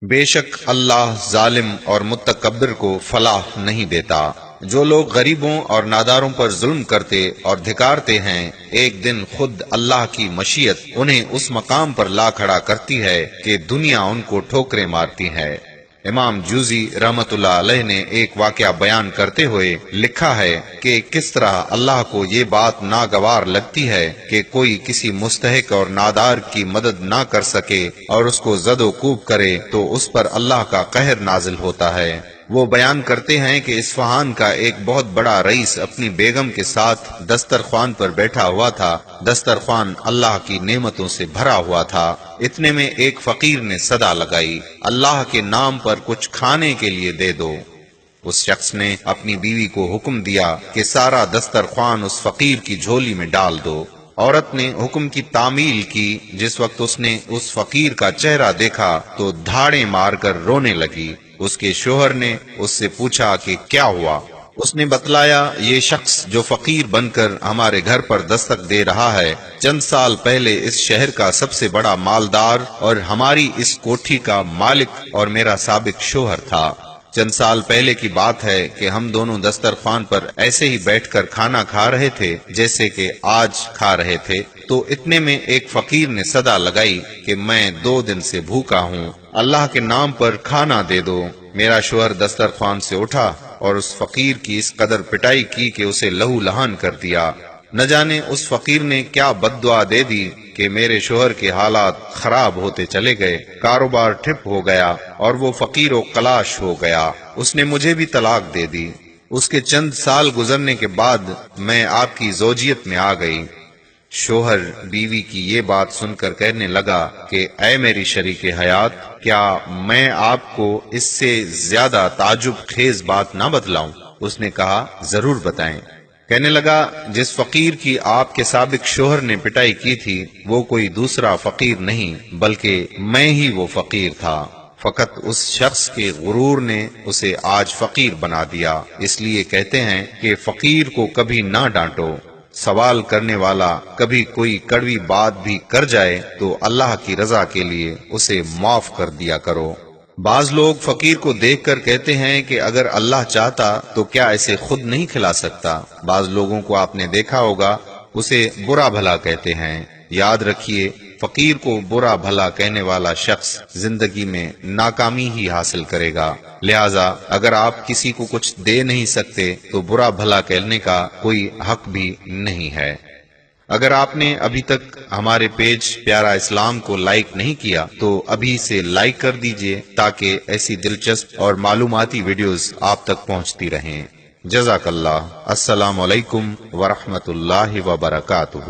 بے شک اللہ ظالم اور متکبر کو فلاح نہیں دیتا۔ جو لوگ غریبوں اور ناداروں پر ظلم کرتے اور دھکارتے ہیں، ایک دن خود اللہ کی مشیت انہیں اس مقام پر لا کھڑا کرتی ہے کہ دنیا ان کو ٹھوکریں مارتی ہے۔ امام جوزی رحمت اللہ علیہ نے ایک واقعہ بیان کرتے ہوئے لکھا ہے کہ کس طرح اللہ کو یہ بات ناگوار لگتی ہے کہ کوئی کسی مستحق اور نادار کی مدد نہ کر سکے اور اس کو زد و کوب کرے تو اس پر اللہ کا قہر نازل ہوتا ہے۔ وہ بیان کرتے ہیں کہ اصفہان کا ایک بہت بڑا رئیس اپنی بیگم کے ساتھ دسترخوان پر بیٹھا ہوا تھا۔ دسترخوان اللہ کی نعمتوں سے بھرا ہوا تھا۔ اتنے میں ایک فقیر نے صدا لگائی، اللہ کے نام پر کچھ کھانے کے لیے دے دو۔ اس شخص نے اپنی بیوی کو حکم دیا کہ سارا دسترخوان اس فقیر کی جھولی میں ڈال دو۔ عورت نے حکم کی تعمیل کی۔ جس وقت اس نے اس فقیر کا چہرہ دیکھا تو دھاڑیں مار کر رونے لگی۔ اس کے شوہر نے اس سے پوچھا کہ کیا ہوا؟ اس نے بتلایا، یہ شخص جو فقیر بن کر ہمارے گھر پر دستک دے رہا ہے، چند سال پہلے اس شہر کا سب سے بڑا مالدار اور ہماری اس کوٹھی کا مالک اور میرا سابق شوہر تھا۔ چند سال پہلے کی بات ہے کہ ہم دونوں دسترخوان پر ایسے ہی بیٹھ کر کھانا کھا رہے تھے جیسے کہ آج کھا رہے تھے، تو اتنے میں ایک فقیر نے صدا لگائی کہ میں 2 دن سے بھوکا ہوں، اللہ کے نام پر کھانا دے دو۔ میرا شوہر دسترخوان سے اٹھا اور اس فقیر کی اس قدر پٹائی کی کہ اسے لہو لہان کر دیا۔ نہ جانے اس فقیر نے کیا بد دعا دے دی کہ میرے شوہر کے حالات خراب ہوتے چلے گئے، کاروبار ٹھپ ہو گیا اور وہ فقیر و کلاش ہو گیا۔ اس نے مجھے بھی طلاق دے دی۔ اس کے چند سال گزرنے کے بعد میں آپ کی زوجیت میں آ گئی۔ شوہر بیوی کی یہ بات سن کر کہنے لگا کہ اے میری شریک حیات، کیا میں آپ کو اس سے زیادہ تعجب خیز بات نہ بتلاؤں؟ اس نے کہا ضرور بتائیں۔ کہنے لگا، جس فقیر کی آپ کے سابق شوہر نے پٹائی کی تھی وہ کوئی دوسرا فقیر نہیں بلکہ میں ہی وہ فقیر تھا، فقط اس شخص کے غرور نے اسے آج فقیر بنا دیا۔ اس لیے کہتے ہیں کہ فقیر کو کبھی نہ ڈانٹو۔ سوال کرنے والا کبھی کوئی کڑوی بات بھی کر جائے تو اللہ کی رضا کے لیے اسے معاف کر دیا کرو۔ بعض لوگ فقیر کو دیکھ کر کہتے ہیں کہ اگر اللہ چاہتا تو کیا اسے خود نہیں کھلا سکتا۔ بعض لوگوں کو آپ نے دیکھا ہوگا اسے برا بھلا کہتے ہیں۔ یاد رکھیے، فقیر کو برا بھلا کہنے والا شخص زندگی میں ناکامی ہی حاصل کرے گا۔ لہذا اگر آپ کسی کو کچھ دے نہیں سکتے تو برا بھلا کہنے کا کوئی حق بھی نہیں ہے۔ اگر آپ نے ابھی تک ہمارے پیج پیارا اسلام کو لائک نہیں کیا تو ابھی سے لائک کر دیجئے تاکہ ایسی دلچسپ اور معلوماتی ویڈیوز آپ تک پہنچتی رہیں۔ جزاک اللہ۔ السلام علیکم ورحمۃ اللہ وبرکاتہ۔